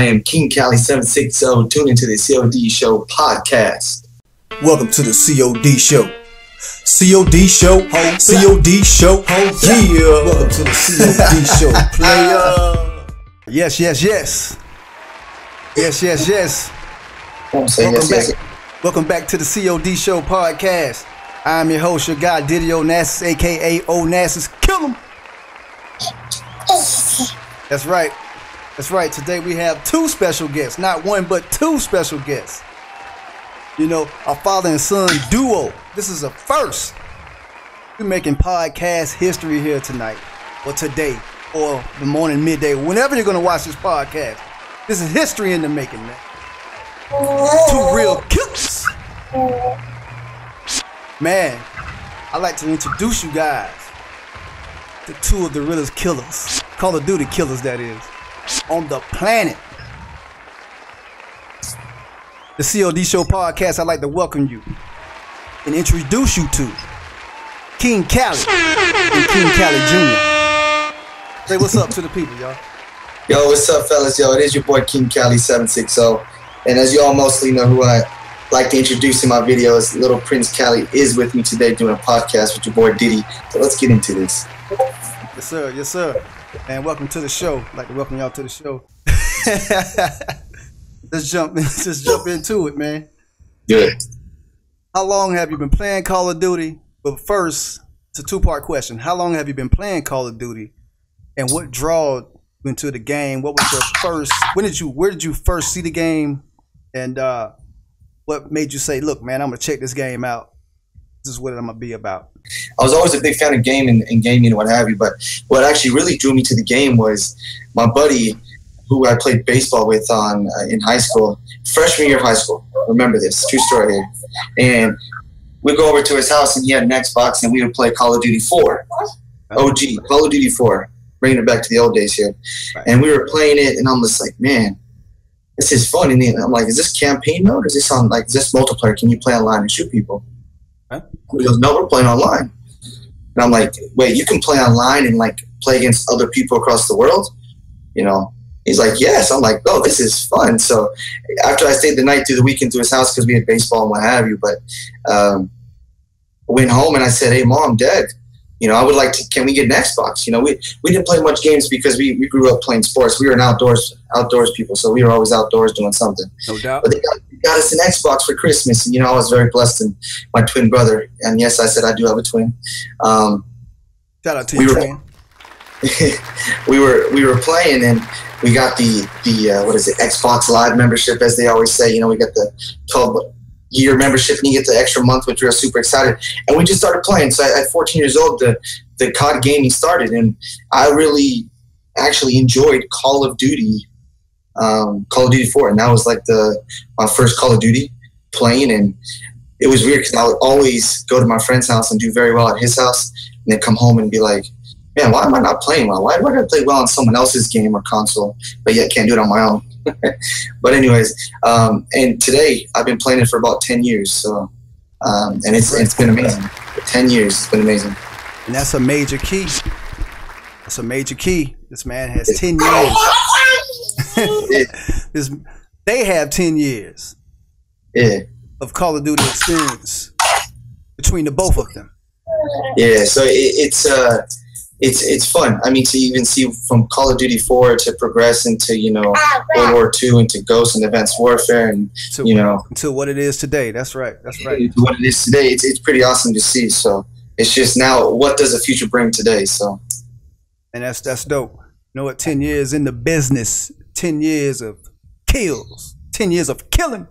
I am KingCali760. Tune into the C.O.D show podcast. Welcome to the C.O.D show. C.O.D show, ho. C.O.D show, ho. Yeah. Welcome to the C.O.D show, player. Yes, yes, yes. Yes, yes, yes. Welcome back to the C.O.D show podcast. I'm your host, your guy, Diddy Onassis, aka Onassis. Kill him. That's right. That's right. Today we have two special guests. Not one, but two special guests. You know, our father and son duo. This is a first. We're making podcast history here tonight, or today, or the morning, midday, whenever you're going to watch this podcast. This is history in the making, man. Two real killers. Man, I'd like to introduce you guys to two of the realest killers. Call of Duty killers, that is, on the planet. The C.O.D show podcast, I'd like to welcome you and introduce you to KingCali and KingCali Jr. Say what's up to the people, y'all. Yo, what's up, fellas? Yo, it is your boy KingCali760. And as you all mostly know, who I like to introduce in my videos, little PrinceCali is with me today doing a podcast with your boy Diddy. So let's get into this. Yes, sir. Yes, sir. And welcome to the show. I'd like to welcome y'all to the show. Let's jump into it, man. Good. How long have you been playing Call of Duty? But first, it's a two-part question. How long have you been playing Call of Duty? And what drew you into the game? What was your first, where did you first see the game? And what made you say, look, man, I'm going to check this game out. This is what I'm going to be about. I was always a big fan of gaming and what have you, but what actually really drew me to the game was my buddy who I played baseball with in high school, freshman year of high school. Remember this, true story here. And we'd go over to his house and he had an Xbox and we would play Call of Duty 4. OG, Call of Duty 4, bringing it back to the old days here. And we were playing it and I'm just like, man, this is fun. And I'm like, is this campaign mode or is this is this multiplayer? Can you play online and shoot people? He goes, no, we're playing online. And I'm like, wait, you can play online and like play against other people across the world? You know? He's like, yes. I'm like, oh, this is fun. So after I stayed the night through the weekend to his house because we had baseball and what have you, but I went home and I said, hey, Mom, Dad, you know, I would like to, can we get an Xbox? You know, we didn't play much games because we grew up playing sports. We were an outdoors people, so we were always outdoors doing something. No doubt. But they got us an Xbox for Christmas, and, you know, I was very blessed, and my twin brother, and yes, I said I do have a twin. Shout out to you, twin. we were playing, and we got the what is it, Xbox Live membership, as they always say. You know, we got the 12-year membership, and you get the extra month, which we were super excited. And we just started playing. So at 14 years old, the COD gaming started, and I really actually enjoyed Call of Duty 4, and that was like my first Call of Duty playing. And it was weird because I would always go to my friend's house and do very well at his house, and then come home and be like, man, why am I not playing well? Why do I play well on someone else's game or console, but yet can't do it on my own? But anyways, and today I've been playing it for about 10 years. So, and it's been amazing. For 10 years, it's been amazing. And that's a major key. That's a major key. This man has 10 years. They have 10 years of Call of Duty experience between the both of them. Yeah, so it's fun. I mean, to even see from Call of Duty 4 to progress into, you know, World War II, into Ghost and Advanced Warfare, and you know, to what it is today. That's right. That's right. What it is today, it's pretty awesome to see. So it's just now, what does the future bring today? So, and that's dope. You know what? 10 years in the business, 10 years of kills, 10 years of killing.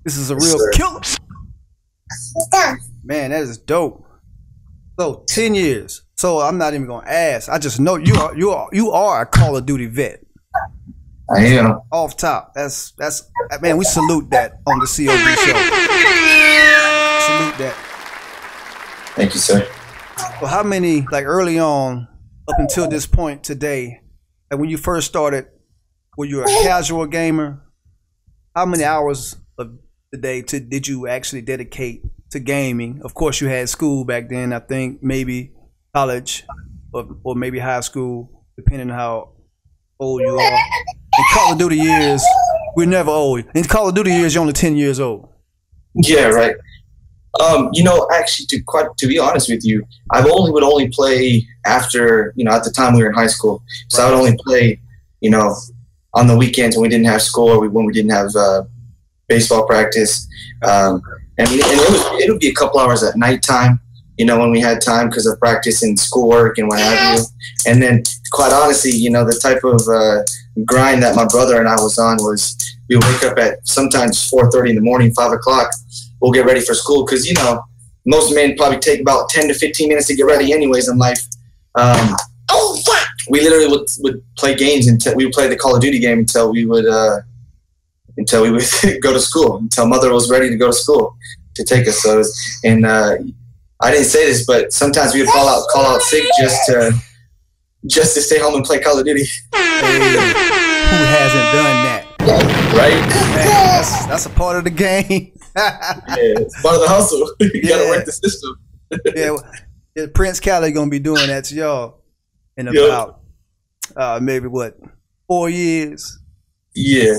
This is a real killer. Man, that is dope. So 10 years. So I'm not even gonna ask. I just know you are a Call of Duty vet. I am. Off top. That's man, we salute that on the C.O.D show. Salute that. Thank you, sir. Well, how many, like early on, up until this point today, like when you first started, were you a casual gamer? How many hours of the day did you actually dedicate to gaming? Of course, you had school back then. I think maybe college or maybe high school, depending on how old you are. And Call of Duty years, we're never old. In Call of Duty years, you're only 10 years old. Yeah, right. You know, actually, to be honest with you, would only play after, you know, at the time we were in high school. So I would only play, you know, on the weekends when we didn't have school, or when we didn't have baseball practice. And it would be a couple hours at nighttime, you know, when we had time because of practice and schoolwork and what have you. And then, quite honestly, you know, the type of grind that my brother and I was on was we would wake up at sometimes 4:30 in the morning, 5 o'clock. We'll get ready for school because, you know, most men probably take about 10 to 15 minutes to get ready anyways in life. We literally would play games until we would play the Call of Duty game until we would go to school, until mother was ready to go to school to take us. So, and I didn't say this, but sometimes we would call out sick just to stay home and play Call of Duty. Who hasn't done that? Right? Man, that's a part of the game. Yeah, it's part of the hustle. You gotta work the system. Yeah, PrinceCali gonna be doing that to y'all in about maybe what, 4 years? Yeah.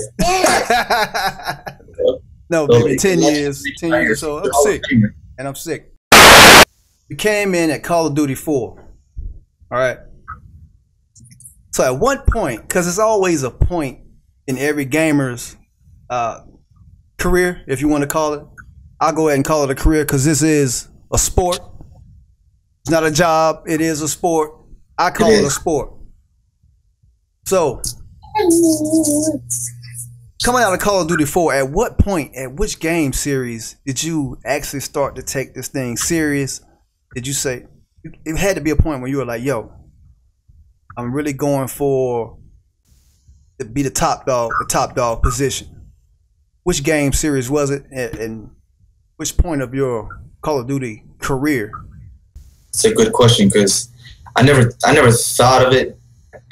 No, maybe 10 years. 10 years or so. I'm sick. And I'm sick. We came in at Call of Duty 4. Alright. So at one point, because there's always a point in every gamer's career, if you want to call it. I'll go ahead and call it a career because this is a sport. It's not a job. It is a sport. I call it a sport. So, coming out of Call of Duty 4, at what point, at which game series did you actually start to take this thing serious? Did you say, it had to be a point where you were like, yo, I'm really going for to be the top dog position. Which game series was it, and which point of your Call of Duty career? It's a good question because I never thought of it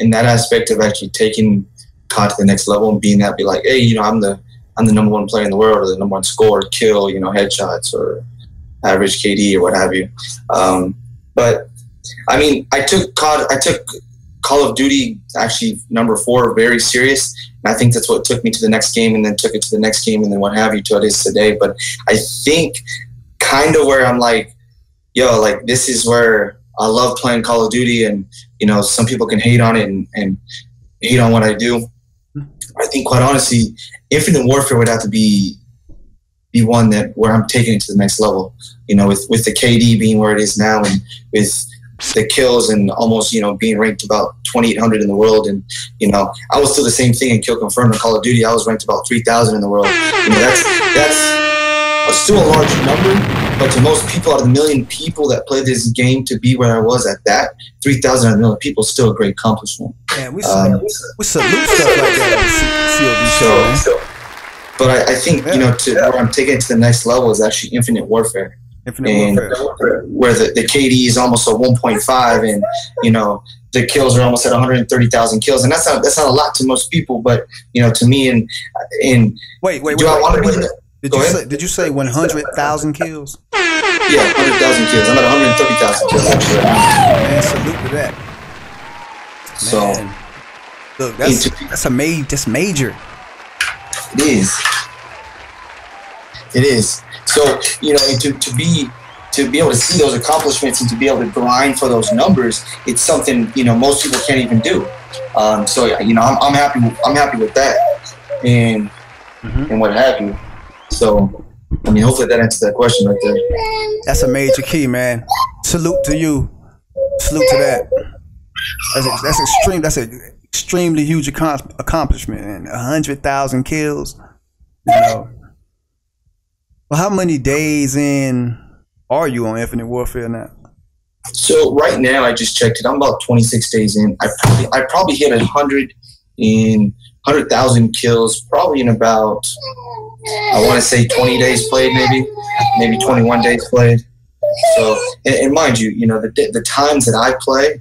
in that aspect of actually taking COD to the next level and being that, be like, hey, you know, I'm the #1 player in the world, or the #1 score, kill, you know, headshots, or average KD, or what have you. But I mean, I took Call of Duty actually #4 very serious. And I think that's what took me to the next game, and then took it to the next game, and then what have you till it is today. But I think kind of where I'm like, yo, like this is where I love playing Call of Duty, and you know, some people can hate on it and hate on what I do. I think quite honestly, Infinite Warfare would have to be one that where I'm taking it to the next level. You know, with the KD being where it is now, and with the kills, and almost, you know, being ranked about 2,800 in the world. And you know, I was still the same thing in kill confirmed in Call of Duty. I was ranked about 3,000 in the world. You know, that's still a large number, but to most people, out of the million people that play this game, to be where I was at that 3,000 out of a million people is still a great accomplishment. Yeah, we salute stuff like that. So, but I think, you know, to where I'm taking it to the next level is actually Infinite Warfare. Where the KD is almost a 1.5, and you know, the kills are almost at 130,000 kills, and that's not a lot to most people, but you know, to me, and wait, did you say 100,000 kills? Yeah, 100,000 kills. I'm at 130,000 kills actually. Man, salute to that. Man. So look, that's major. It is. So, you know, to be able to see those accomplishments and to be able to grind for those numbers, it's something, you know, most people can't even do. So, you know, I'm happy with that, and what have you. So, I mean, hopefully that answers that question right there. That's a major key, man. Salute to you. Salute to that. That's extreme. That's an extremely huge accomplishment, and 100,000 kills. You know. Well, how many days in are you on Infinite Warfare now? So right now, I just checked it. I'm about 26 days in. I probably hit 100,000 kills probably in about, I want to say 20 days played, maybe 21 days played. So, and mind you, you know, the times that I play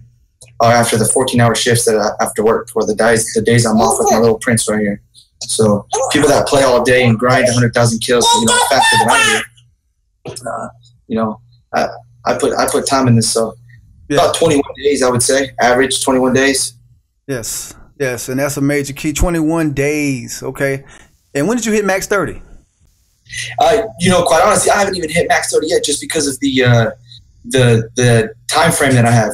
are after the 14-hour shifts that I have to work, or the days I'm off with my little Prince right here. So people that play all day and grind 100,000 kills, you know, faster than I do. You know, I put time in this, so about 21 days, I would say, average 21 days. Yes. Yes, and that's a major key. 21 days. Okay. And when did you hit max 30? Quite honestly, I haven't even hit max 30 yet, just because of the time frame that I have.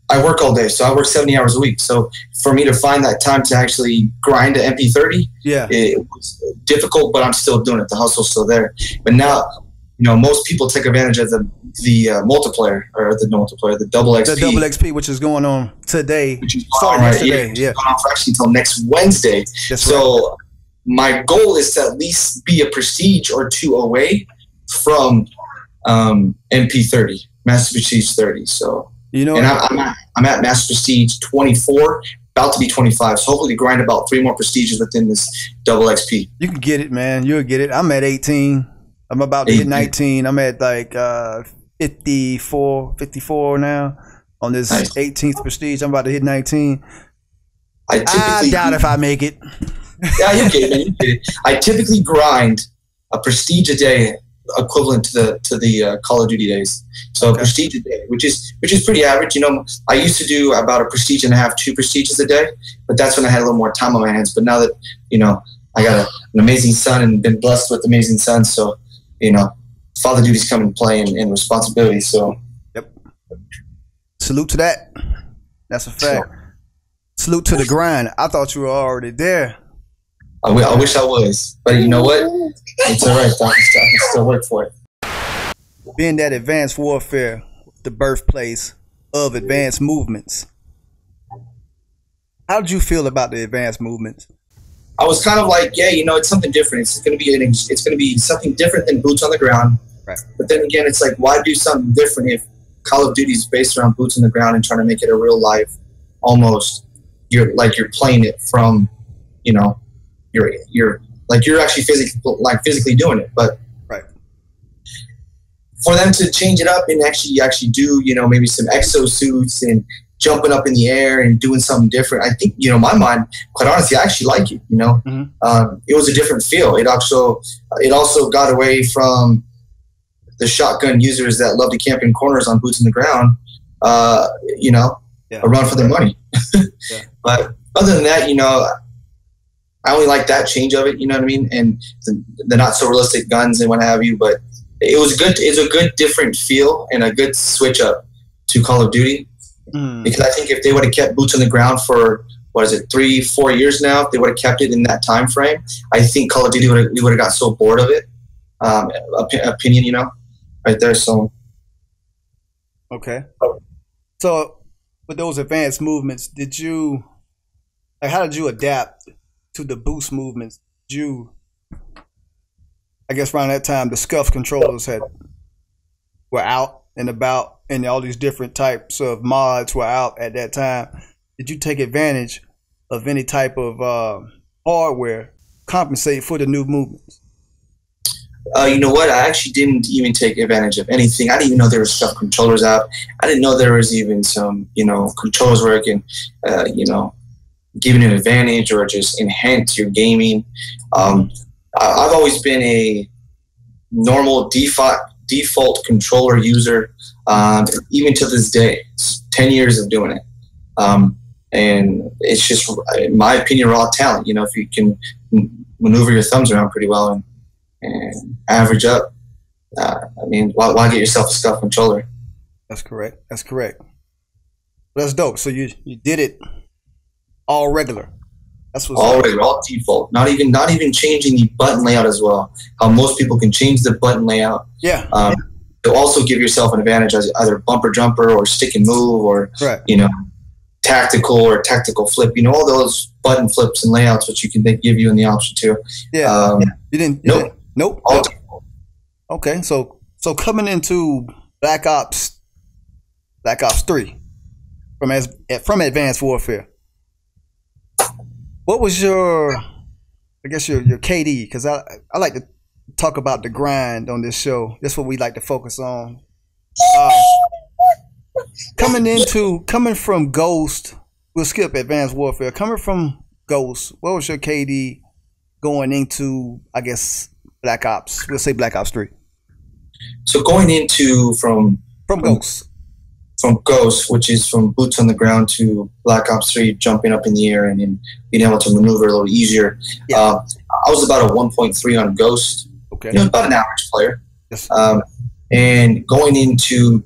I work all day, so I work 70 hours a week. So for me to find that time to actually grind to MP30, it was difficult, but I'm still doing it. The hustle's still there. But now, most people take advantage of the multiplayer, the double XP. The double XP, which is going on today. Which is starting today. Yeah. Going on for actually until next Wednesday. That's so my goal is to at least be a prestige or two away from MP30, Master Prestige 30. So, and I'm at Master Prestige 24, about to be 25. So hopefully grind about 3 more prestiges within this double XP. You can get it, man. You'll get it. I'm at 18. I'm about to hit 19. I'm at like 54 now on this 18th prestige. I'm about to hit 19. I doubt if I make it. Yeah, you get it, man. You get it. I typically grind a prestige a day, equivalent to the Call of Duty days. So prestige a day, which is pretty average. I used to do about a prestige and a half, 2 prestiges a day, but that's when I had a little more time on my hands. But now that I got an amazing son and been blessed with amazing sons, so father duties come into play and responsibility. So, yep. Salute to that. That's a fact. Salute to the grind. I thought you were already there. I wish I was, but you know what? It's all right. I can still work for it. Being that advanced warfare, the birthplace of advanced movements, how did you feel about the advanced movements? I was kind of like, it's something different. It's going to be something different than boots on the ground. Right. But then again, it's like, why do something different if Call of Duty is based around boots on the ground and trying to make it a real life? Almost, you're playing it from, you're actually physically doing it. But right. For them to change it up and actually do, maybe some exosuits and jumping up in the air and doing something different, I think, my mind, quite honestly, I actually like it. It was a different feel. It also got away from the shotgun users that love to camp in corners on boots on the ground, a run for their money. But other than that, I only like that change of it, you know what I mean? And the not so realistic guns and what have you, but it was good. It's a good different feel and a good switch up to Call of Duty. Because I think if they would have kept boots on the ground for 3-4 years now, if they would have kept it in that time frame, I think Call of Duty would have got so bored of it. Opinion, right there. So okay. So with those advanced movements, how did you adapt to the boost movements? I guess around that time the scuff controllers were out and about, and all these different types of mods were out at that time. Did you take advantage of any type of hardware compensate for the new movements? You know what? I actually didn't even take advantage of anything. I didn't even know there was stuff controllers out. I didn't know there was even some, controllers where I can, give it an advantage or just enhance your gaming. I've always been a normal default controller user, even to this day. It's 10 years of doing it. And it's just, in my opinion, raw talent. If you can maneuver your thumbs around pretty well and average up, why get yourself a scuff controller? That's correct. That's dope. So you did it all regular. That's what's all regular, all default. Not even changing the button layout as well. How most people can change the button layout. Yeah. To also give yourself an advantage as either bumper jumper or stick and move or tactical or tactical flip. All those button flips and layouts which they give you in the option too. Yeah. You didn't. Nope. All default. Okay. So coming into Black Ops 3 from Advanced Warfare, what was your KD? Because I like to talk about the grind on this show. That's what we like to focus on. Coming from Ghost, we'll skip Advanced Warfare. Coming from Ghost, what was your KD going into, I guess, Black Ops? We'll say Black Ops 3. So going into from Ghost. from Ghost, which is from boots on the ground, to Black Ops 3, jumping up in the air and then being able to maneuver a little easier. Yeah. I was about a 1.3 on Ghost. Okay. About an average player. Yes. And going into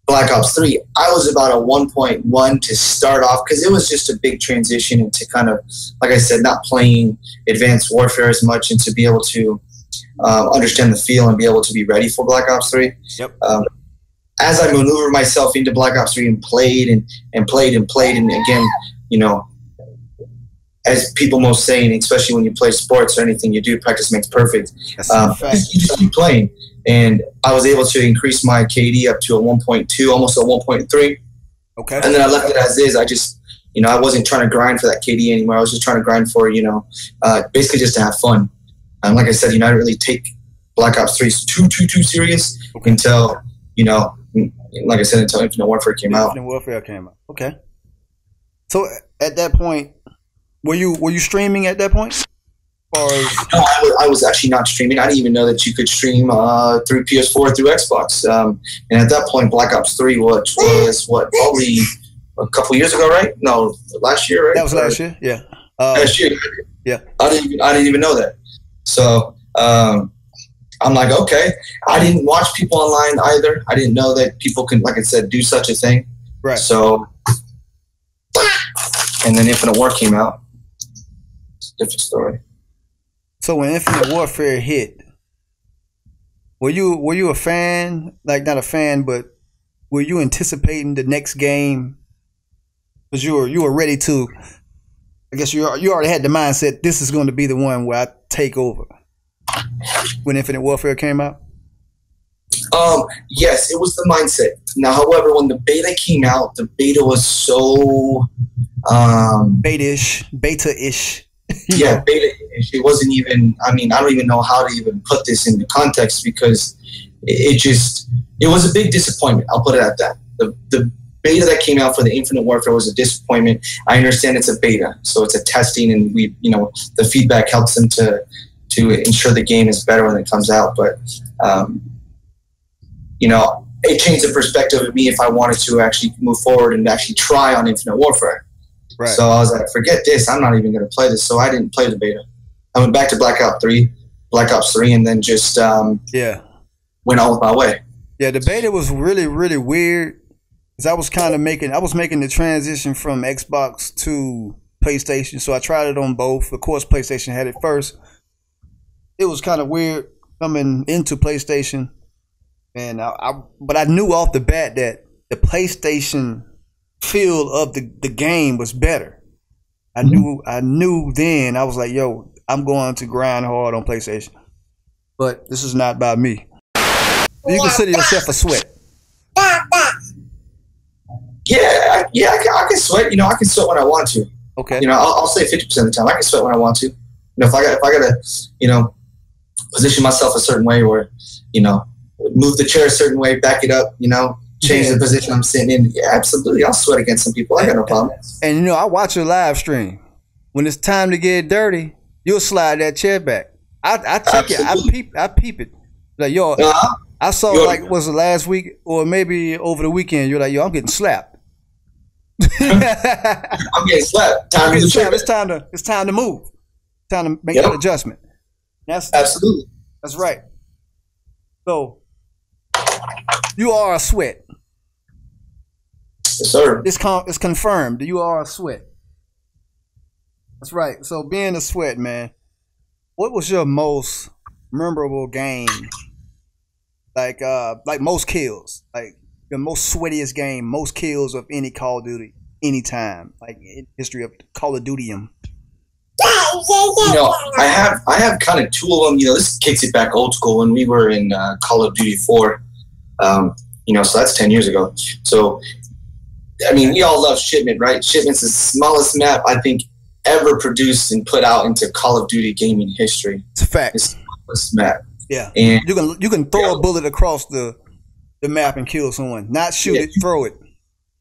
Black Ops 3, I was about a 1.1 to start off, because it was just a big transition into kind of, like I said, not playing Advanced Warfare as much, and to be able to understand the feel and be able to be ready for Black Ops 3. Yep. As I maneuvered myself into Black Ops 3 and played, and again, as people most say, and especially when you play sports or anything you do, practice makes perfect. You just keep playing. And I was able to increase my KD up to a 1.2, almost a 1.3. Okay. And then I left it as is. I just, I wasn't trying to grind for that KD anymore. I was just trying to grind for, basically just to have fun. And like I said, I didn't really take Black Ops 3 too serious until, like I said, until Infinite Warfare came out. Infinite Warfare came out. Okay. So at that point, were you streaming at that point? Or no, I was actually not streaming. I didn't even know that you could stream through PS4 through Xbox. And at that point, Black Ops 3 was probably a couple years ago, right? No, last year, right? That was last year. Yeah. Last year. Yeah. I didn't even know that. So I'm like, okay. I didn't watch people online either. I didn't know that people can, like I said, do such a thing. Right. So, and then Infinite War came out. It's a different story. So when Infinite Warfare hit, were you a fan? Like, not a fan, but were you anticipating the next game? Because you were ready to. I guess you already had the mindset. This is going to be the one where I take over. When Infinite Warfare came out. Yes, it was the mindset. Now, however, when the beta came out, the beta was so beta-ish. Yeah, beta. It wasn't even. I don't even know how to even put this into context, because it was a big disappointment. I'll put it at that. The beta that came out for the Infinite Warfare was a disappointment. I understand it's a beta, so it's a testing, and the feedback helps them to ensure the game is better when it comes out. But it changed the perspective of me if I wanted to actually move forward and actually try on Infinite Warfare. Right. So I was like, forget this. I'm not even going to play this. So I didn't play the beta. I went back to Black Ops 3, and then just went all my way. Yeah, the beta was really, really weird, because I was making the transition from Xbox to PlayStation. So I tried it on both. Of course, PlayStation had it first. It was kind of weird coming into PlayStation, and but I knew off the bat that the PlayStation feel of the game was better. I knew then. I was like, yo, I'm going to grind hard on PlayStation. But this is not about me. You consider yourself a sweat? Yeah, I can sweat. I can sweat when I want to. Okay. I'll say 50% of the time I can sweat when I want to. If I gotta, position myself a certain way, or move the chair a certain way, back it up, change the position I'm sitting in. Yeah, absolutely. I'll sweat against some people. I got no problem. And I watch your live stream. When it's time to get dirty, you'll slide that chair back. I check it. I peep it. Like, yo, I saw was it last week or maybe over the weekend? You're like, yo, I'm getting slapped. I'm getting slapped. It's time to move. Time to make that adjustment. Absolutely. That's right. So you are a sweat. Yes, sir. It's confirmed. You are a sweat. That's right. So being a sweat, man, what was your most memorable game? Like most kills, like the most sweatiest game, most kills of any Call of Duty, anytime, like in history of Call of Duty-um. I have kind of two of them. This kicks it back old school when we were in Call of Duty 4. So that's 10 years ago. So, we all love Shipment, right? Shipment's the smallest map I think ever produced and put out into Call of Duty gaming history. It's a fact. It's the smallest map. Yeah, and you can throw a bullet across the map and kill someone. Not shoot it, throw it.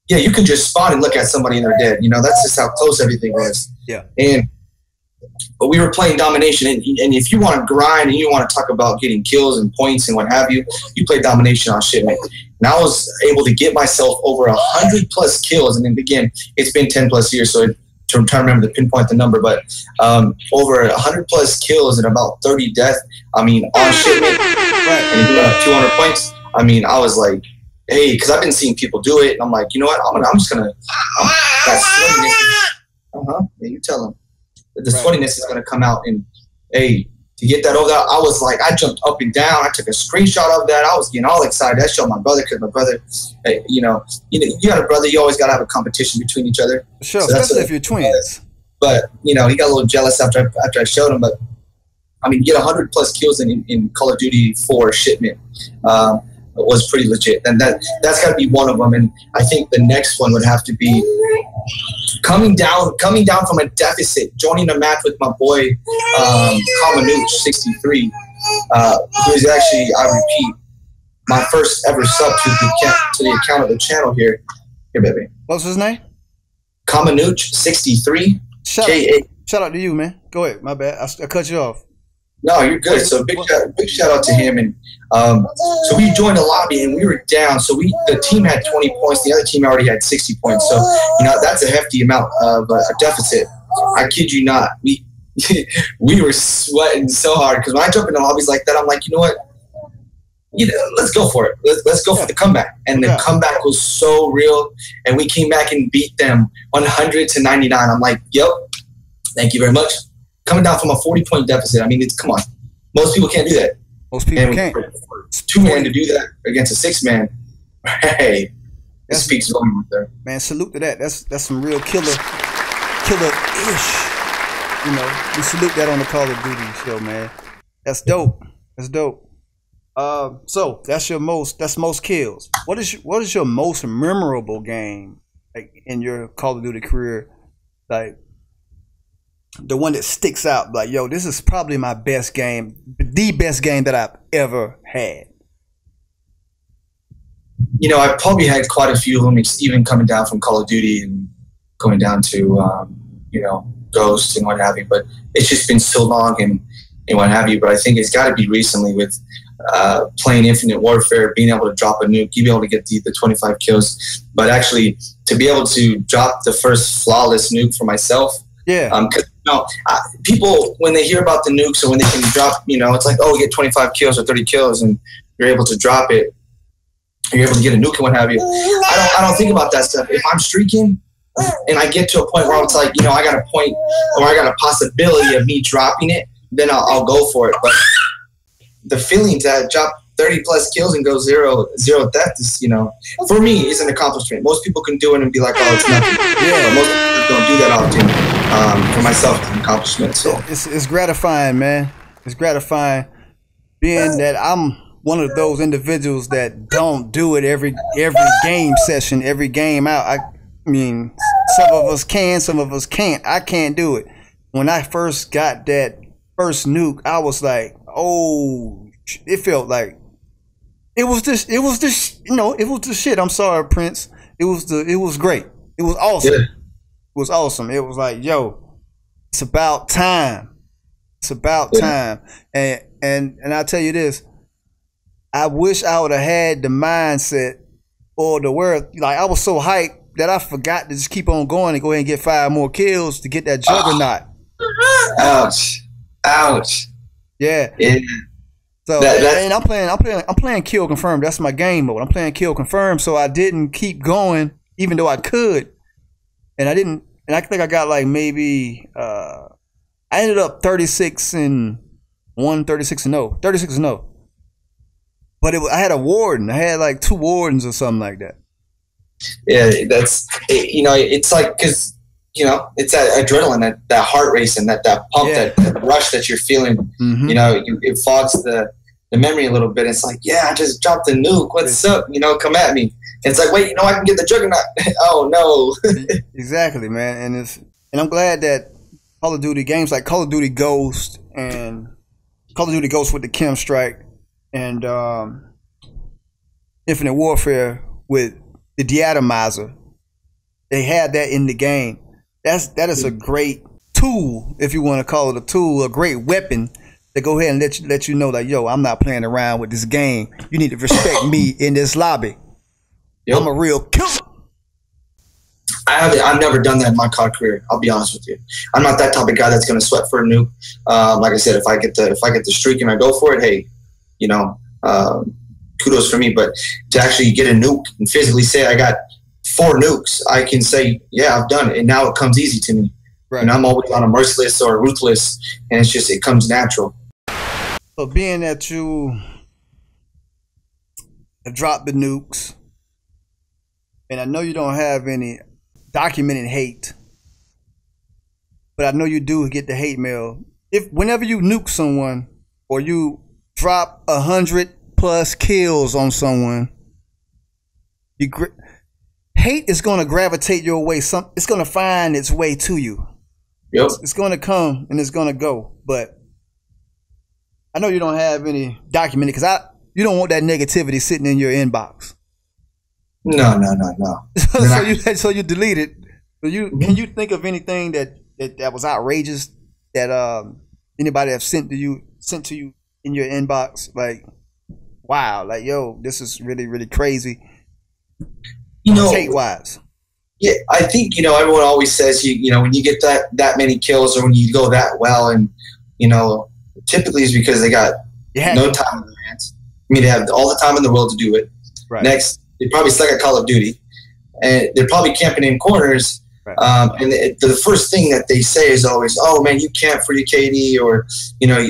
Yeah, you can just spot and look at somebody and they're dead. That's just how close everything was. Yeah. And but we were playing domination, and if you want to grind and you want to talk about getting kills and points and what have you, you play domination on Shipment. And I was able to get myself over 100+ kills, and then again, it's been 10+ years, so I'm trying to remember to pinpoint the number, but over 100+ kills and about 30 deaths. I mean, on Shipment, and 200 points. I mean, I was like, hey, because I've been seeing people do it, and I'm like, you know what? I'm just gonna. That sweatiness. Yeah, you tell them. The sweatiness is gonna come out, and hey, to get that over there, I was like, I jumped up and down. I took a screenshot of that. I was getting all excited. I showed my brother because my brother, hey, you got a brother. You always gotta have a competition between each other. Sure, so especially if you're twins. But he got a little jealous after I showed him. But I mean, get 100+ kills in Call of Duty 4 Shipment was pretty legit, and that's got to be one of them. And I think the next one would have to be coming down from a deficit, joining a match with my boy KingCali760, who is actually, I repeat, my first ever sub to the account of the channel here. Here, baby. What's his name? KingCali760. Shout out to you, man. Go ahead. My bad. I cut you off. No, you're good. So big shout out to him. And so we joined a lobby and we were down. So the team had 20 points. The other team already had 60 points. So that's a hefty amount of a deficit. I kid you not. We were sweating so hard because when I jump into lobbies like that, I'm like, you know what? Let's go for it. Let's go for the comeback. And the comeback was so real. And we came back and beat them 100-99. I'm like, yep. Thank you very much. Coming down from a 40-point deficit. I mean, come on. Most people can't do that. Most people can't. It's 2-man to do that against a 6-man. Hey, that speaks volumes there. Man, salute to that. That's some real killer-ish. We salute that on the Call of Duty show, man. That's dope. That's dope. So that's most kills. What is your most memorable game, like, in your Call of Duty career? Like, the one that sticks out, like, yo, this is probably my best game, the best game that I've ever had. I probably had quite a few of them, even coming down from Call of Duty and going down to, Ghost and what have you. But it's just been so long and what have you. But I think it's got to be recently with playing Infinite Warfare, being able to drop a nuke, you be able to get the 25 kills. But actually, to be able to drop the first flawless nuke for myself. Yeah. People, when they hear about the nukes or when they can drop, it's like, oh, you get 25 kills or 30 kills and you're able to drop it. You're able to get a nuke and what have you. I don't think about that stuff. If I'm streaking and I get to a point where it's like, I got a point or I got a possibility of me dropping it, then I'll go for it. But the feeling to drop 30+ kills and go zero death is, for me, is an accomplishment. Most people can do it and be like, oh, it's nothing. Yeah. But most people don't do that often. For myself, it's an accomplishment. So it's gratifying, man. It's gratifying being that I'm one of those individuals that don't do it every game session, every game out. I mean, some of us can, some of us can't. I can't do it. When I first got that first nuke, I was like, oh, it felt like it was the shit. I'm sorry, Prince. It was great. It was awesome. Yeah. It was awesome. It was like, yo, it's about time. It's about time. And I'll tell you this, I wish I would have had the mindset or the word, like, I was so hyped that I forgot to just keep on going and go ahead and get 5 more kills to get that juggernaut. Ouch. Yeah. So and I'm playing kill confirm. That's my game mode. I'm playing kill confirm, so I didn't keep going even though I could. And I didn't, and I think I got like maybe I ended up 36-1, 36-0. 36-0. But I had a warden. I had like 2 wardens or something like that. Yeah, that's it's like, because it's that adrenaline, that heart racing, that pump, that rush that you're feeling. Mm-hmm. It fogs the memory a little bit. It's like, yeah, I just dropped the nuke. What's up? Come at me. And it's like, wait, I can get the juggernaut. Oh no. Exactly, man. And I'm glad that Call of Duty games like Call of Duty Ghost and Call of Duty Ghost with the Chem Strike and Infinite Warfare with the deatomizer, they had that in the game. That is a great tool, if you want to call it a tool, a great weapon to go ahead and let you know that, yo, I'm not playing around with this game. You need to respect me in this lobby. Yep. I'm a real killer. I've never done that in my COD career. I'll be honest with you. I'm not that type of guy that's going to sweat for a nuke. Like I said, if I get the streak and I go for it, hey, you know, kudos for me. But to actually get a nuke and physically say I got 4 nukes, I can say, yeah, I've done it, and now it comes easy to me. Right. And I'm always on a merciless or a ruthless, and it's just it comes natural. So being that you have dropped the nukes, and I know you don't have any documented hate, but I know you do get the hate mail. Whenever you nuke someone or you drop 100+ kills on someone, hate is going to gravitate your way. It's going to find its way to you. Yep. It's going to come and it's going to go. But I know you don't have any documented because you don't want that negativity sitting in your inbox. No. So you delete it. So can you think of anything that was outrageous that anybody have sent to you in your inbox? Like, wow, like, yo, this is really, really crazy. You know, hate wise. Yeah, I think, you know, everyone always says you know, when you get that many kills or when you go that well, and you know, typically it's because they got no time in their hands. I mean, they have all the time in the world to do it. Right. Next, they probably suck at Call of Duty, and they're probably camping in corners. Right. And the first thing that they say is always, "Oh man, you camp for your KD," or you know,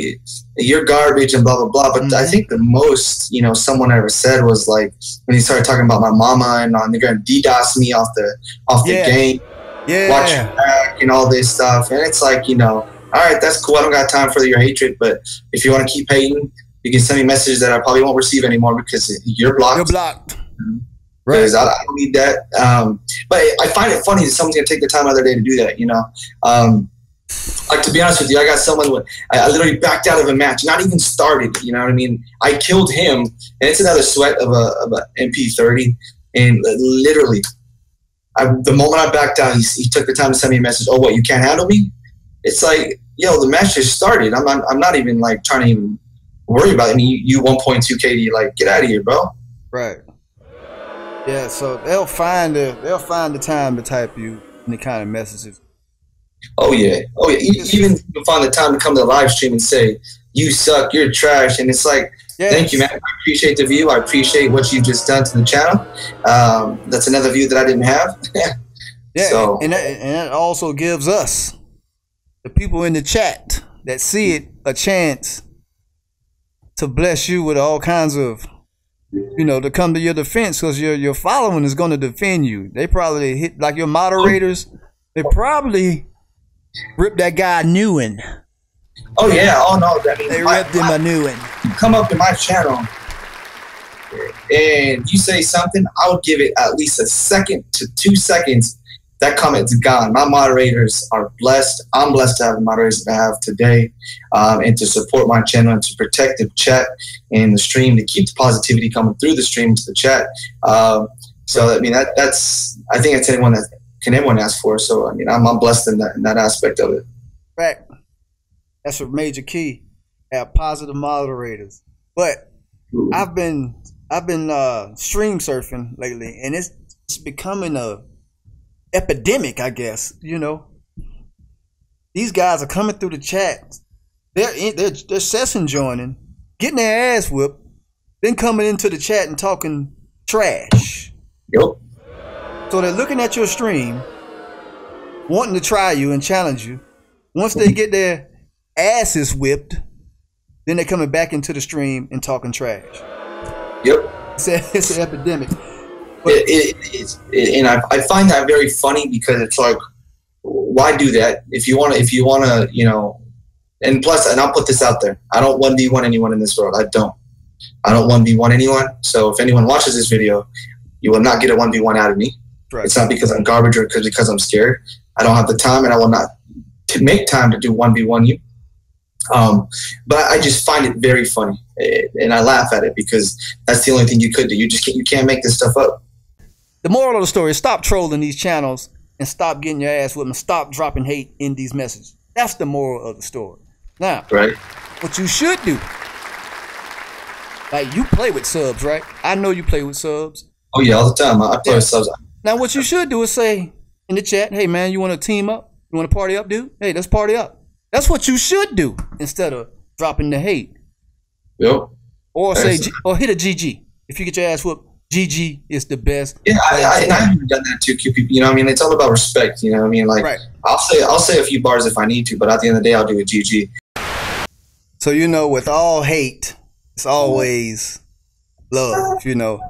you're garbage and blah blah blah. But I think the most, you know, someone ever said was like when he started talking about my mama and they're gonna DDoS me off the game, watch your back and all this stuff. And it's like, you know, all right, that's cool. I don't got time for your hatred, but if you want to keep hating, you can send me messages that I probably won't receive anymore because you're blocked. You're blocked. Right. I don't need that. But I find it funny that someone's going to take the time out of their day to do that, you know. Like, to be honest with you, I got someone, I literally backed out of a match, not even started, you know what I mean? I killed him, and it's another sweat of a MP30, and literally, the moment I backed out, he took the time to send me a message, "Oh, what, you can't handle me?" It's like, yo, the match just started. I'm not even, like, trying to even worry about it. I mean, you 1.2 KD, like, get out of here, bro. Right. Yeah, so they'll find the time to type you any kind of messages. Oh yeah. Even you'll find the time to come to the live stream and say, "You suck, you're trash," and it's like, thank you, man. I appreciate the view. I appreciate what you've just done to the channel. That's another view that I didn't have. Yeah, so, and that also gives us, the people in the chat that see it, a chance to bless you with all kinds of, you know, to come to your defense, because your following is going to defend you. They probably hit, like your moderators, they probably ripped that guy new one. Oh yeah, oh no, they ripped him a new one. You come up to my channel and you say something, I would give it at least 1 second to 2 seconds. That comment's gone. My moderators are blessed. I'm blessed to have the moderators that I have today, and to support my channel and to protect the chat and the stream, to keep the positivity coming through the stream to the chat. So I mean, that's I think that's anyone ask for. So I mean, I'm blessed in that aspect of it. Right. That's a major key. Have positive moderators. But I've been stream surfing lately, and it's becoming a epidemic, I guess. You know, these guys are coming through the chat. They're session joining, getting their ass whipped, then coming into the chat and talking trash. Yep. So they're looking at your stream, wanting to try you and challenge you. Once they get their asses whipped, then they're coming back into the stream and talking trash. Yep. It's an epidemic. And I find that very funny, because it's like, why do that? If you want to, you know, and plus, and I'll put this out there, I don't 1v1 anyone in this world. I don't 1v1 anyone. So if anyone watches this video, you will not get a 1v1 out of me. Right. It's not because I'm garbage or because I'm scared. I don't have the time, and I will not make time to do 1v1 you. But I just find it very funny, and I laugh at it, because that's the only thing you could do. You can't make this stuff up. The moral of the story is, stop trolling these channels and stop getting your ass whipped and stop dropping hate in these messages. That's the moral of the story. Now, right. What you should do, like you play with subs, right? I know you play with subs. Oh yeah, all the time. I play with subs. Now, what you should do is say in the chat, "Hey man, you want to team up? You want to party up, dude? Hey, let's party up." That's what you should do instead of dropping the hate. Yep. Or say, or hit a GG. If you get your ass whooped, GG is the best. Yeah, I've done that too, QPP. You know what I mean? It's all about respect. You know what I mean? Like, right. I'll say a few bars if I need to, but at the end of the day, I'll do a GG. So, you know, with all hate, it's always love. You know,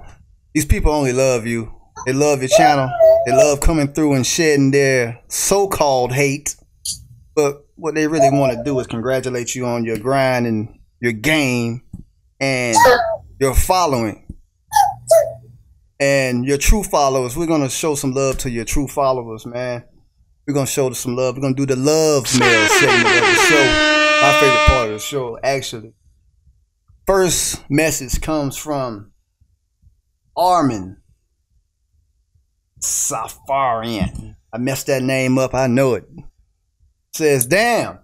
these people only love you. They love your channel. They love coming through and shedding their so-called hate. But what they really want to do is congratulate you on your grind and your game and your following. And your true followers, we're going to show some love to your true followers, man. We're going to show some love. We're going to do the love mail segment of the show. My favorite part of the show, actually. First message comes from Armin Safarian. I messed that name up. I know it. Says, damn.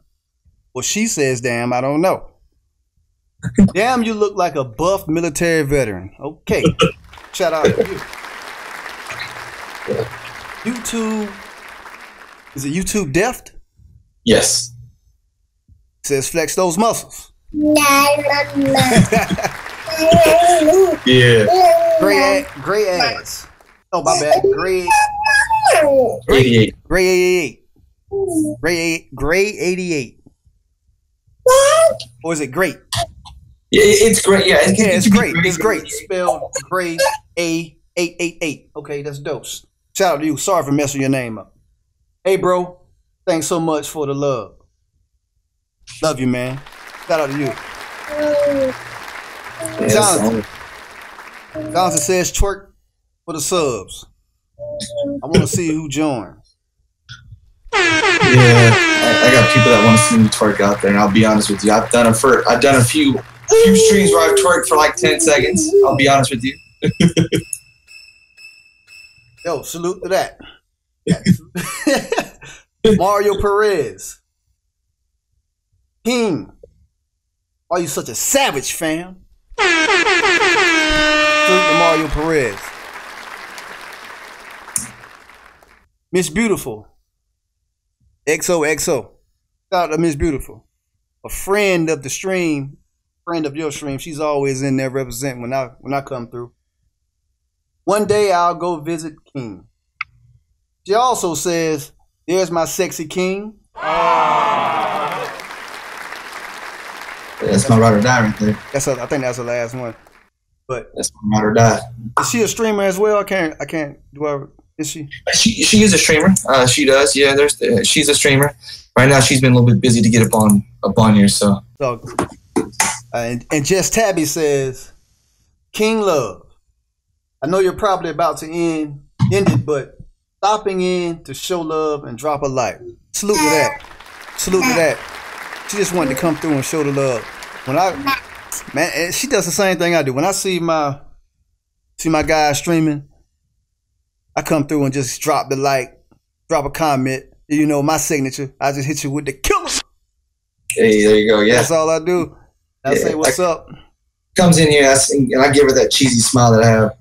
Well, she says, damn, I don't know. Damn, you look like a buff military veteran. Okay. Shout out to you. YouTube. Is it YouTube Deft? Yes. Says flex those muscles. Yeah. Gray ass. Oh, my bad. Gray 88. Gray 88. Gray 88. Or is it great? Yeah, it's great. Yeah, it's great. It's great. Spelled Gray A888. Okay, that's dope. Shout out to you. Sorry for messing your name up. Hey, bro. Thanks so much for the love. Love you, man. Shout out to you. Johnson says twerk for the subs. I want to see who joins. Yeah, I got people that want to see me twerk out there, and I'll be honest with you. I've done a few streams where I've twerked for like 10 seconds. I'll be honest with you. Yo, salute to that. Mario Perez. King. Why are you such a savage, fam? Salute to Mario Perez. Miss Beautiful. XOXO. Shout out to Miss Beautiful. A friend of the stream. Friend of your stream. She's always in there representing when I come through. One day I'll go visit King. She also says, there's my sexy king. That's my ride or die right there. I think that's the last one. But that's my ride or die. Is she a streamer as well? Is she? She is a streamer. She does. Yeah, she's a streamer. Right now she's been a little bit busy to get up on here, so. And Just Tabby says, King Love. I know you're probably about to end it, but stopping in to show love and drop a like. Salute to that. Salute to that. She just wanted to come through and show the love. Man, she does the same thing I do. When I see my guys streaming, I come through and just drop the like, drop a comment. You know, my signature. I just hit you with the killer. Hey, there you go. Yeah. That's all I do. I say, what's up? Comes in here and I give her that cheesy smile that I have.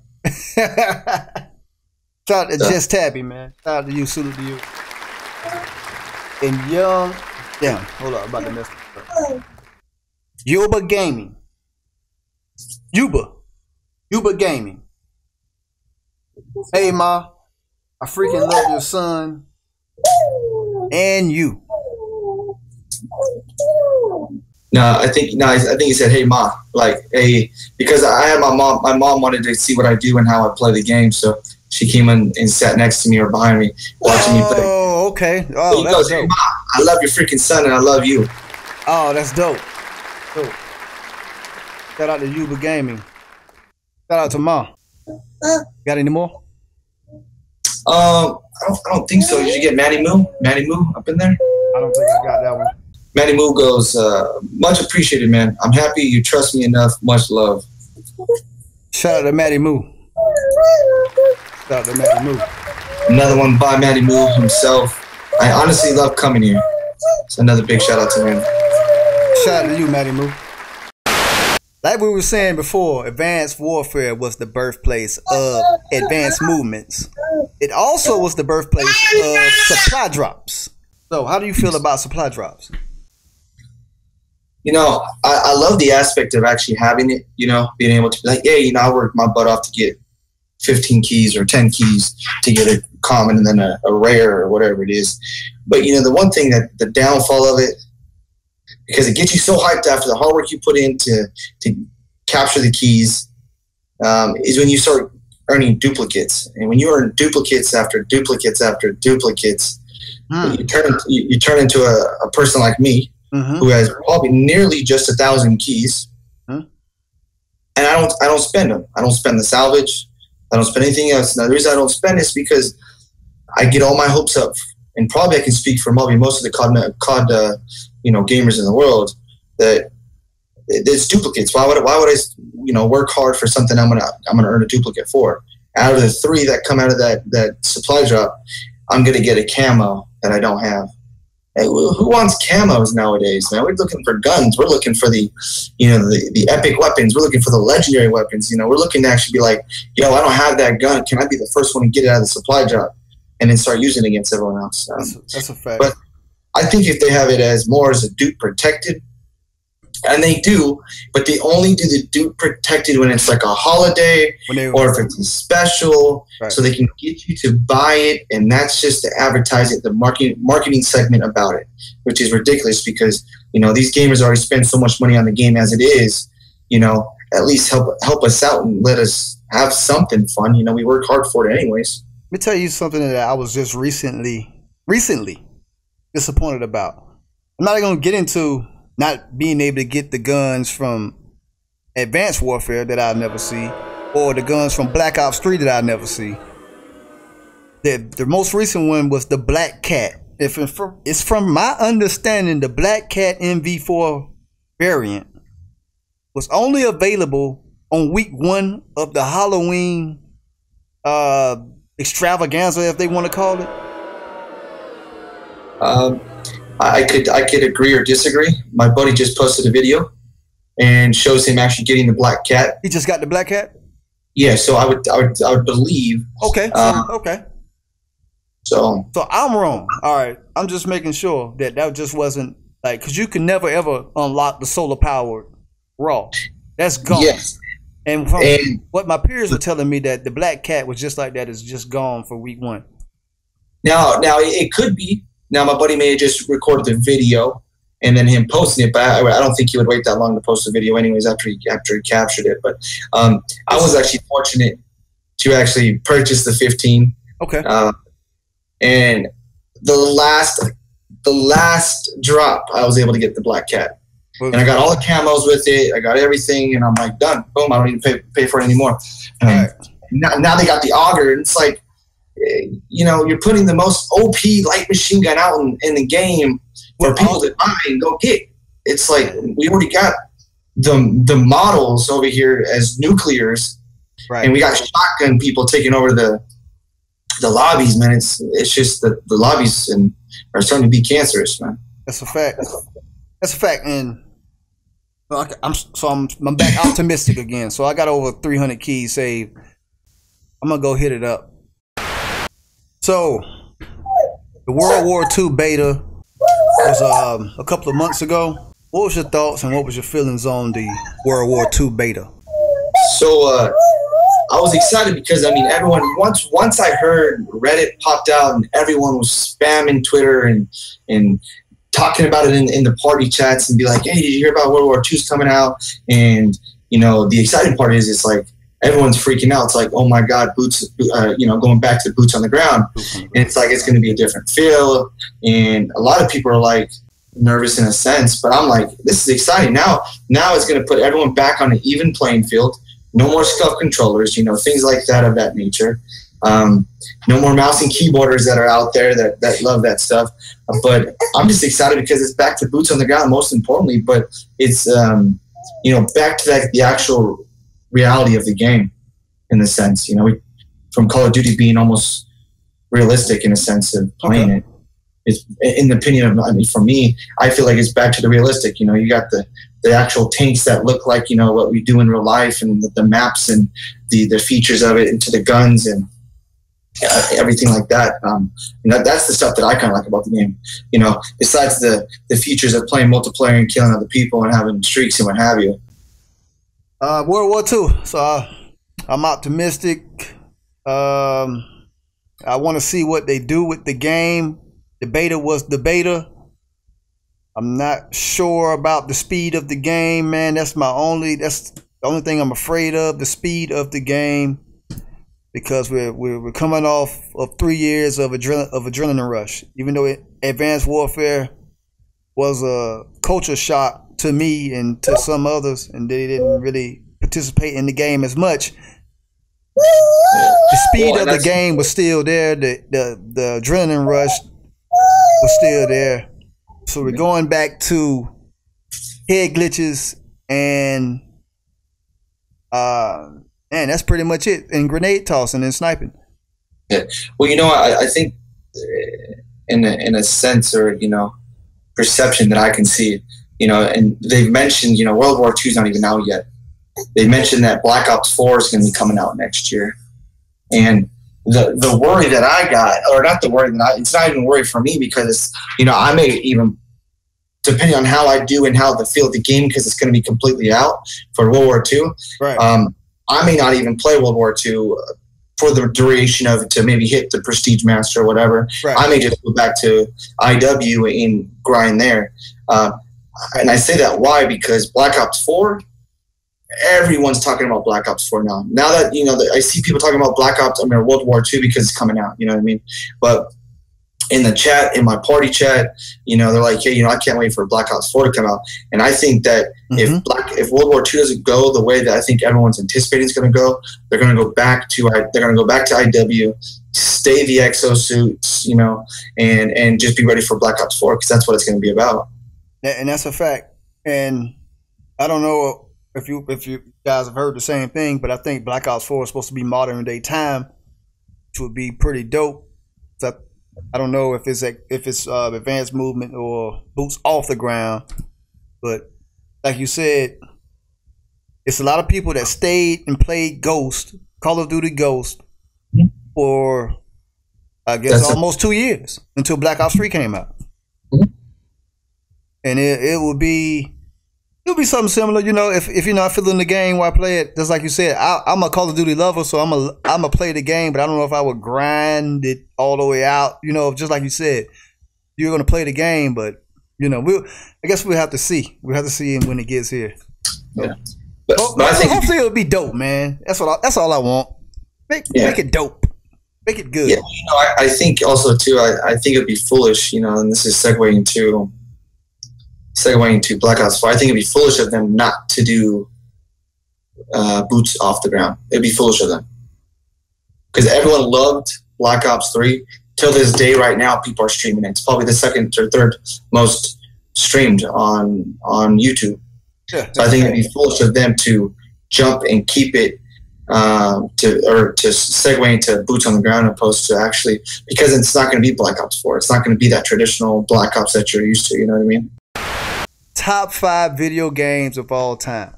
Shout out to Just Tabby, man. Shout out to you. Salute to you. And young. Damn, hold on. I'm about to mess this up. Yuba Gaming. Yuba Gaming. Hey, Ma. I freaking love your son. And you. No, I think he said, "Hey, Ma," like, "Hey," because I had my mom. My mom wanted to see what I do and how I play the game, so she came in and sat next to me or behind me, watching me play. Oh, okay. Oh, that's dope. "Hey, Ma, I love your freaking son, and I love you." Oh, that's dope. Dope. Shout out to Yuba Gaming. Shout out to Ma. Got any more? I don't think so. Did you get Matty Moo up in there? I don't think I got that one. Matty Moo goes, much appreciated, man. I'm happy you trust me enough. Much love. Shout out to Matty Moo. Shout out to Matty Moo. Another one by Matty Moo himself. I honestly love coming here. So another big shout out to him. Shout out to you, Matty Moo. Like we were saying before, advanced warfare was the birthplace of advanced movements. It also was the birthplace of supply drops. So how do you feel about supply drops? You know, I love the aspect of actually having it, you know, being able to be like, hey, you know, I worked my butt off to get 15 keys or 10 keys to get a common and then a rare or whatever it is. But, you know, the one thing that the downfall of it, because it gets you so hyped after the hard work you put in to capture the keys, is when you start earning duplicates. And when you earn duplicates after duplicates after duplicates, you turn into a person like me, who has probably nearly just 1,000 keys, and I don't spend them. I don't spend the salvage. I don't spend anything else. Now the reason I don't spend is because I get all my hopes up, and probably I can speak for probably most of the COD gamers in the world, that it's duplicates. Why would I work hard for something I'm gonna earn a duplicate for? Out of the 3 that come out of that supply drop, I'm gonna get a camo that I don't have. Hey, who wants camos nowadays, man? We're looking for guns. We're looking for the epic weapons. We're looking for the legendary weapons. You know, we're looking to actually be like, yo, I don't have that gun. Can I be the first one to get it out of the supply drop and then start using it against everyone else? That's a fact. But I think if they have it as more as a dupe protected, and they do, but they only do the dupe protected when it's like a holiday or if it's a special, so they can get you to buy it, and that's just to advertise it, the marketing segment about it, which is ridiculous because, you know, these gamers already spend so much money on the game as it is. You know, at least help us out and let us have something fun. You know, we work hard for it anyways. Let me tell you something that I was just recently disappointed about. I'm not going to get into not being able to get the guns from Advanced Warfare that I'll never see, or the guns from Black Ops 3 that I'll never see. The most recent one was the Black Cat. It's from my understanding, the Black Cat MV4 variant was only available on week 1 of the Halloween extravaganza, if they want to call it. I could agree or disagree. My buddy just posted a video and shows him actually getting the Black Cat. He just got the Black Cat? Yeah, so I would believe. Okay. Okay. So I'm wrong. All right. I'm just making sure that just wasn't like, because you can never ever unlock the solar powered raw. That's gone. Yes. And from what my peers were telling me, that the Black Cat was just like that, is just gone for week 1. Now it could be. Now, my buddy may have just recorded the video and then him posting it, but I don't think he would wait that long to post the video anyways after he captured it. But I was actually fortunate to actually purchase the 15. Okay. And the last drop, I was able to get the Black Cat. Okay. And I got all the camos with it. I got everything, and I'm like, done. Boom, I don't need to pay for it anymore. Right. Now they got the auger, and it's like, you know, you're putting the most OP light machine gun out in the game for people to buy and go get. It's like we already got the models over here as nuclears, and we got shotgun people taking over the lobbies, man. It's just the lobbies are starting to be cancerous, man. That's a fact. That's a fact, and I'm back optimistic again. So I got over 300 keys saved. I'm gonna go hit it up. So, the World War II beta was a couple of months ago. What was your thoughts and what was your feelings on the World War II beta? So, I was excited because, I mean, everyone, once I heard Reddit popped out and everyone was spamming Twitter and talking about it in the party chats and be like, hey, did you hear about World War II's coming out? And, you know, the exciting part is it's like, everyone's freaking out. It's like, oh my God, boots, going back to boots on the ground. And it's like, it's going to be a different feel. And a lot of people are like nervous in a sense, but I'm like, this is exciting. Now it's going to put everyone back on an even playing field. No more scuff controllers, you know, things like that of that nature. No more mouse and keyboarders that are out there that love that stuff. But I'm just excited because it's back to boots on the ground, most importantly, but it's, back to the actual reality of the game, in the sense, you know, from Call of Duty being almost realistic in a sense of playing it. It's, in the opinion of, I mean, for me, I feel like it's back to the realistic. You know, you got the actual tanks that look like, you know, what we do in real life, and the maps and the features of it, into the guns and everything like that. You know, that's the stuff that I kind of like about the game. You know, besides the features of playing multiplayer and killing other people and having streaks and what have you. World War II. So I'm optimistic. I want to see what they do with the game. The beta was the beta. I'm not sure about the speed of the game, man. That's the only thing I'm afraid of, the speed of the game, because we're coming off of 3 years of adrenaline rush. Even though Advanced Warfare was a culture shock to me and to some others, and they didn't really participate in the game as much, the speed of the game was still there. The adrenaline rush was still there. So we're going back to head glitches and that's pretty much it. And grenade tossing and sniping. Yeah. Well, you know, I think in a sense, or, you know, perception that I can see, you know, and they've mentioned, you know, World War II is not even out yet. They mentioned that Black Ops 4 is going to be coming out next year. And the worry that I got, or not the worry that it's not even worry for me, because, you know, I may even, depending on how I do and how the feel of the game, because it's going to be completely out for World War II. Right. I may not even play World War II for the duration of it, to maybe hit the Prestige Master or whatever. Right. I may just go back to IW and grind there. And I say that why? Because Black Ops 4, everyone's talking about Black Ops 4 now. Now that, you know, I see people talking about World War II because it's coming out, you know what I mean? But in the chat, in my party chat, you know, they're like, hey, you know, I can't wait for Black Ops 4 to come out. And I think that if World War II doesn't go the way that I think everyone's anticipating it's going to go, they're going to go back to IW, stay the exosuits, you know, and just be ready for Black Ops 4, because that's what it's going to be about. And that's a fact. And I don't know if you guys have heard the same thing, but I think Black Ops 4 is supposed to be modern day time, which would be pretty dope. So I don't know if it's advanced movement or boots off the ground, but like you said, it's a lot of people that stayed and played Ghost, Call of Duty Ghost, for I guess almost 2 years, until Black Ops 3 came out. And it would be something similar, you know, if you're not feeling the game while I play it. Just like you said, I'm a Call of Duty lover, so I'm a play the game, but I don't know if I would grind it all the way out. You know, just like you said, you're gonna play the game, but you know, I guess we'll have to see. We'll have to see when it gets here. Yeah. But I think hopefully it'll be dope, man. That's all I want. Make it dope. Make it good. Yeah, you know, I think also too, I think it'd be foolish, you know, and this is segueing to Black Ops 4. I think it'd be foolish of them not to do boots off the ground. It'd be foolish of them, because everyone loved Black Ops 3. Till this day, right now, people are streaming it. It's probably the second or third most streamed on YouTube. Yeah, so I think it'd be foolish of them to jump and keep it to segue into boots on the ground, opposed to actually, because it's not going to be Black Ops 4. It's not going to be that traditional Black Ops that you're used to. You know what I mean? Top 5 video games of all time.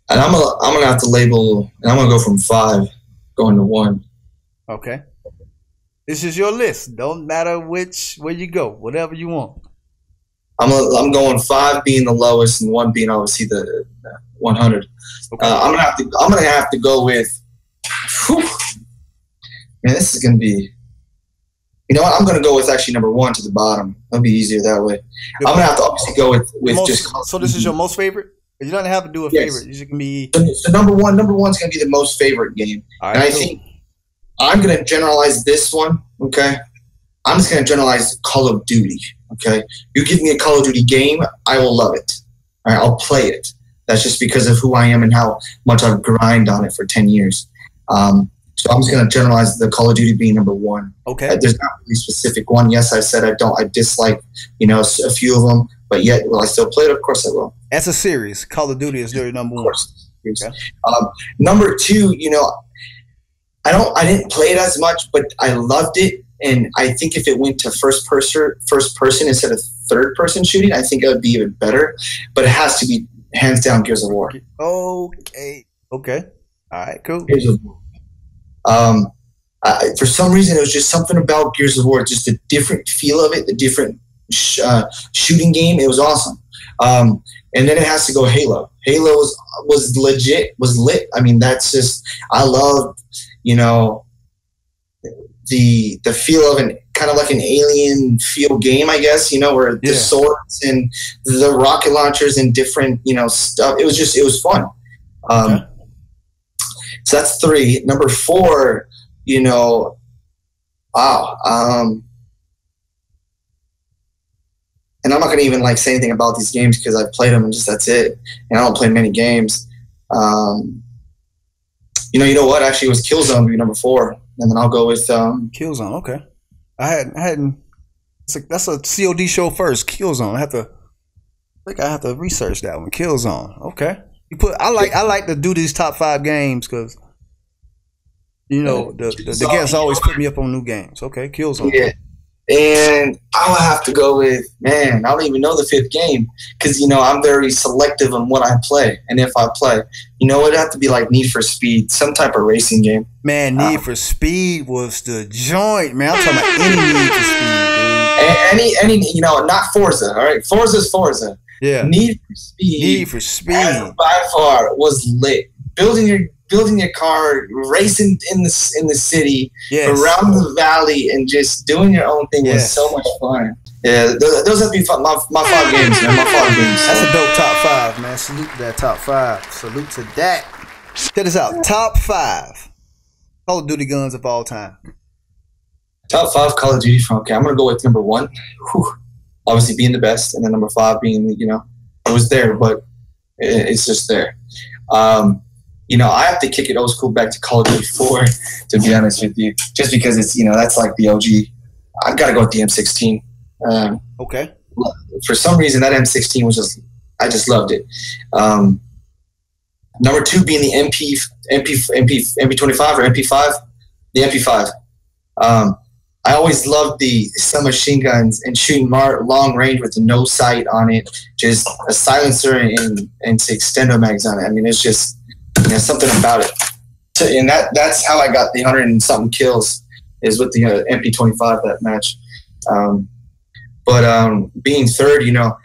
And I'm gonna have to label, and I'm gonna go from 5 going to 1. Okay. This is your list. Don't matter where you go. Whatever you want. I'm going 5 being the lowest and 1 being obviously the 100. Okay. I'm gonna have to go with. Man, this is gonna be. You know what? I'm going to go with actually number 1 to the bottom. That'll be easier that way. I'm going to have to obviously go with just. So this is your most favorite? You don't have to do a favorite. You can be. So number 1's going to be the most favorite game. Right, and I think I'm going to generalize this one. Okay. I'm just going to generalize Call of Duty. Okay. You give me a Call of Duty game, I will love it. All right. I'll play it. That's just because of who I am and how much I've grinded on it for 10 years. So I'm just going to generalize the Call of Duty being number 1. Okay. There's not really a specific one. Yes, I said I dislike, you know, a few of them, but yet will I still play it? Of course I will. As a series, Call of Duty is your number 1. Of course. Okay. Number 2, you know, I didn't play it as much, but I loved it. And I think if it went to first person instead of third person shooting, I think it would be even better. But it has to be hands down Gears of War. Okay. All right. Cool. Gears of War. For some reason, it was just something about Gears of War, just a different feel of it, the different shooting game. It was awesome. And then it has to go Halo. Halo was lit. I mean, that's just, I love, you know, the feel of an kind of like an alien feel game, I guess, you know, where the swords and the rocket launchers and different, you know, stuff. It was fun. So that's 3. Number 4, you know, wow. And I'm not gonna even like say anything about these games because I've played them and just that's it. And I don't play many games. You know what? Actually, it was Killzone be number 4, and then I'll go with Killzone. Okay, I hadn't. That's a COD show first. Killzone. I think I have to research that one. Killzone. Okay, I like to do these top 5 games because you know the guests always put me up on new games. Okay, Killzone. Yeah. And I would have to go with, man, I don't even know the 5th game because, you know, I'm very selective on what I play and if I play. You know, it'd have to be like Need for Speed, some type of racing game. Man, Need for Speed was the joint, man. I'm talking about any Need for Speed, dude. Any, you know, not Forza, all right? Forza's Forza. Yeah. Need for Speed by far was lit. Building your car, racing in the city, around the valley, and just doing your own thing was so much fun. Yeah, those have to be fun. My 5 games, man. My 5 games. That's a dope top 5, man. Salute to that top 5. Salute to that. Check this out. Top 5 Call of Duty guns of all time. Top 5 Call of Duty from. Okay, I'm gonna go with number 1. Obviously being the best, and then number 5 being, you know, it was there, but it's just there. You know, I have to kick it old school back to Call of Duty 4, to be honest with you, just because it's, you know, that's like the OG. I've got to go with the M16. Okay. For some reason, that M16 was just, I just loved it. Number 2 being the MP25 or MP5, the MP5. I always loved the submachine guns and shooting long range with no sight on it, just a silencer and extendo mags on it. I mean, it's just, there's something about it. And that's how I got the 100 and something kills, is with the MP25 that match. But being 3rd, you know,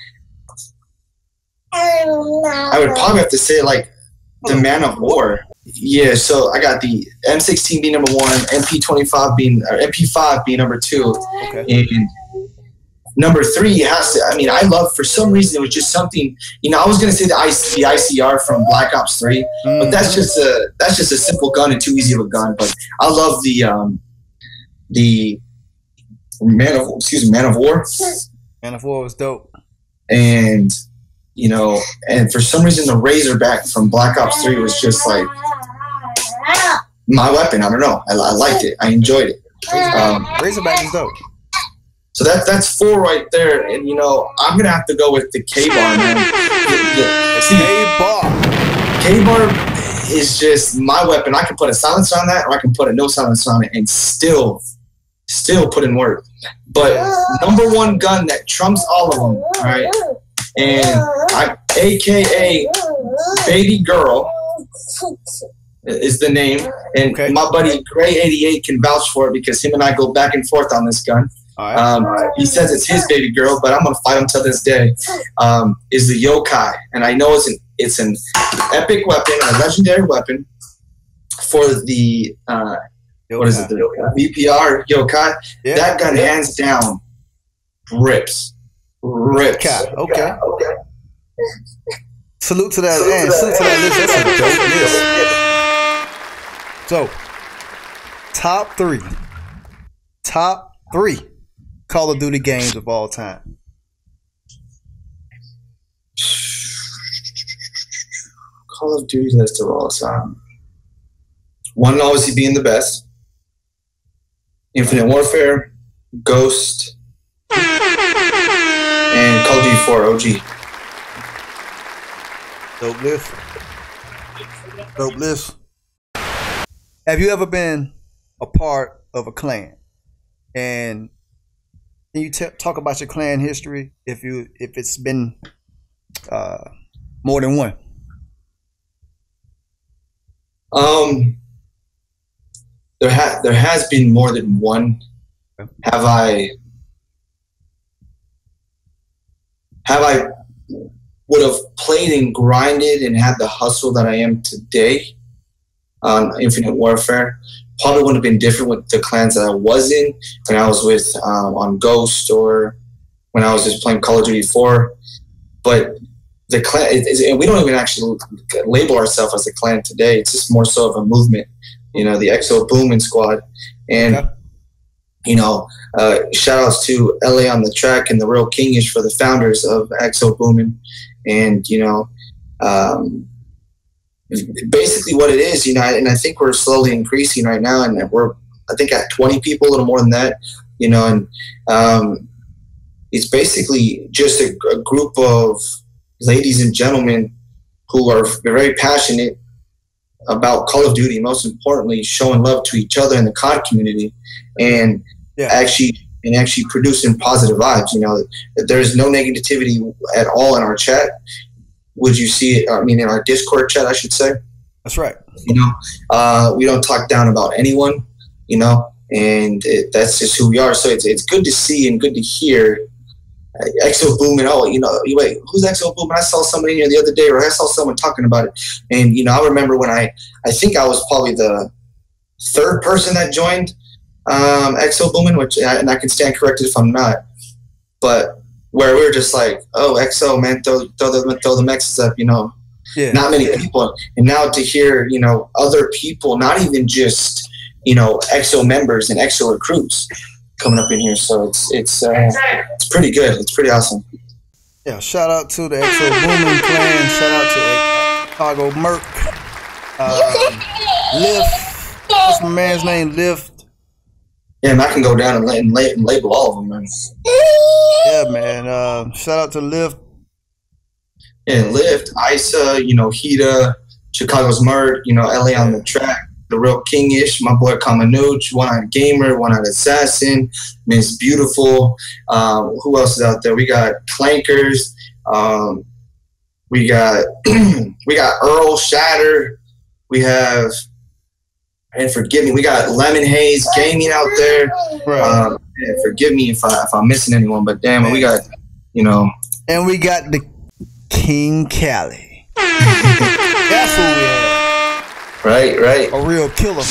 I would probably have to say like the Man of War. Yeah, so I got the M16 being number 1, MP25 being, or MP5 being number 2, and number 3 has to. I mean, I love, for some reason, it was just something. You know, I was gonna say the ICR from Black Ops 3, but that's just a simple gun and too easy of a gun. But I love the Man of War. Man of War was dope. And you know, and for some reason, the Razorback from Black Ops 3 was just like my weapon. I don't know. I liked it. I enjoyed it. Razorback is dope. So that's 4 right there, and you know I'm gonna have to go with the K-bar, man. K-bar is just my weapon. I can put a silencer on that, or I can put a no silencer on it, and still put in work. But number 1 gun that trumps all of them, all right? And AKA Baby Girl is the name, and my buddy Gray 88 can vouch for it because him and I go back and forth on this gun. He says it's his baby girl, but I'm gonna fight him till this day. Is the Yokai, and I know it's an epic weapon, a legendary weapon for the what is it? The VPR Yokai. Yeah. That gun, hands down, rips. Okay. Salute to that. Man, salute to that list. That's a dope list. So, top three Call of Duty games of all time. Call of Duty list of all time. 1 obviously being the best. Infinite Warfare, Ghost, and Call of Duty 4 OG. Dope list. Have you ever been a part of a clan? And can you talk about your clan history if it's been more than one? There has been more than one. Have I would have played and grinded and had the hustle that I am today on Infinite Warfare? Probably would have been different with the clans that I was in when I was with on Ghost, or when I was just playing Call of Duty 4. But the clan, and we don't even actually label ourselves as a clan today. It's just more so of a movement, you know, the XO Booming Squad. And, you know, shout outs to LA on the Track and the Real Kingish for the founders of XO Booming. And, you know, basically what it is, you know, and I think we're slowly increasing right now, and we're, I think, at 20 people, a little more than that, you know, and it's basically just a group of ladies and gentlemen who are very passionate about Call of Duty, most importantly, showing love to each other in the COD community, and actually producing positive vibes. You know, there's no negativity at all in our chat. Would you see it? I mean, in our Discord chat, I should say. That's right. You know, we don't talk down about anyone, you know, and that's just who we are. So it's good to see and good to hear XO Booming. Oh, you know, wait, who's XO Booming? I saw somebody here the other day, or I saw someone talking about it. And, you know, I remember when I think I was probably the third person that joined XO Booming, and I can stand corrected if I'm not. But where we were just like, oh, XO, man, throw the mexes up, you know. Yeah. Not many people. And now to hear, you know, other people, not even just, you know, XO members and XO recruits coming up in here. So it's pretty good. It's pretty awesome. Yeah, shout out to the XO Booming clan. Shout out to Chicago Merc. Lift. What's my man's name? Lift. Yeah, man, I can go down and label all of them, man. Yeah, man. Shout out to Lift. Yeah, Lift, Isa, you know, Hita, Chicago's Merc, you know, LA on the Track, the Real Kingish, my boy Kamanuch, One-Eyed Gamer, One-Eyed Assassin, Miss Beautiful. Who else is out there? We got Clankers. We got Earl Shatter. We have, and forgive me, we got Lemon Haze Gaming out there. Right. Yeah, forgive me if I'm missing anyone, but damn, we got, you know. And we got the KingCali. That's who we have. Right. A real killer.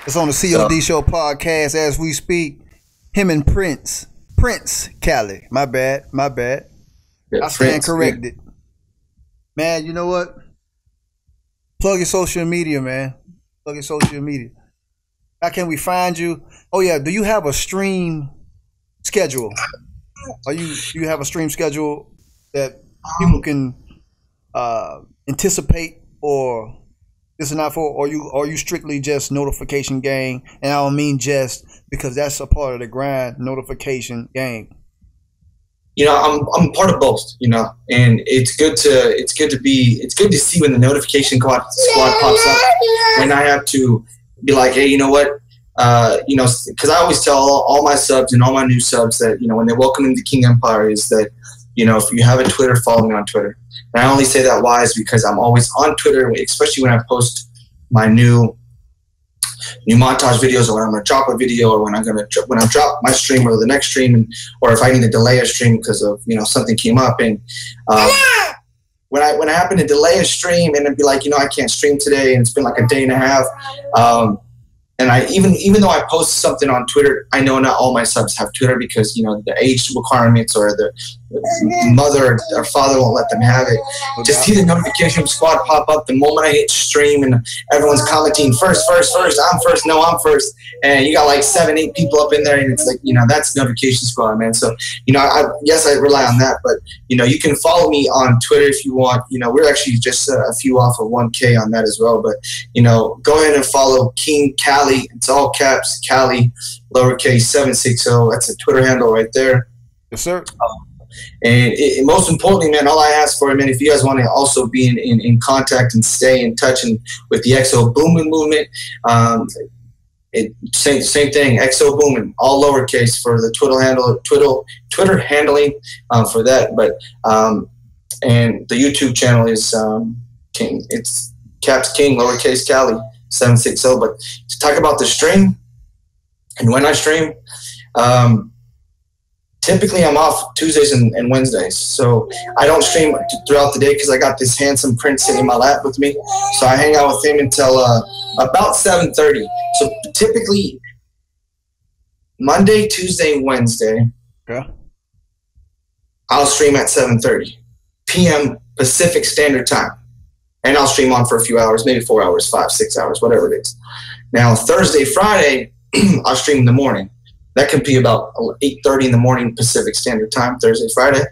It's on the C.O.D. Show podcast as we speak. Him and PrinceCali. My bad. Yeah, I stand corrected. Yeah. Man, you know what? Plug your social media, man. Plug your social media. How can we find you? Oh yeah, do you have a stream schedule? Do you have a stream schedule that people can anticipate, or this is not for? Or you strictly just notification gang? And I don't mean just, because that's a part of the grind, notification gang. You know, I'm part of both, you know, and it's good to see when the notification squad pops up, when I have to be like, hey, you know what, you know, because I always tell all my subs and all my new subs that, you know, when they welcome into King Empire, is that, you know, if you have a Twitter, follow me on Twitter. And I only say that why is because I'm always on Twitter, especially when I post my new montage videos, or when I'm gonna drop a video, or when I drop my stream or the next stream, or if I need to delay a stream because of, you know, something came up. And when I happen to delay a stream and then be like, you know, I can't stream today, and it's been like a day and a half, and I even though I post something on Twitter, I know not all my subs have Twitter because, you know, the age requirements, or the mother or father won't let them have it. Just see the notification squad pop up the moment I hit stream, and everyone's commenting first, I'm first, no, I'm first, and you got like 7-8 people up in there, and it's like, you know, that's notification squad, man. So, you know, I rely on that, but, you know, you can follow me on Twitter if you want. You know, we're actually just a few off of 1K on that as well, but, you know, go ahead and follow KingCali. It's all caps, Cali, lowercase 760. That's a Twitter handle right there. Yes, sir. And most importantly, man, all I ask for, man, if you guys want to also be in contact and stay in touch and with the XO Booming movement, same thing, XO Boomin, all lowercase for the Twitter handling for that. But and the YouTube channel is King. It's Caps King lowercase Cali760. But to talk about the stream and when I stream, typically I'm off Tuesdays and Wednesdays, so I don't stream throughout the day because I got this handsome Prince sitting in my lap with me. So I hang out with him until about 7:30. So typically Monday, Tuesday, Wednesday, I'll stream at 7:30 p.m. Pacific Standard Time, and I'll stream on for a few hours, maybe 4 hours, 5, 6 hours, whatever it is. Now Thursday, Friday, I'll stream in the morning. That can be about 8:30 in the morning Pacific Standard Time, Thursday, Friday.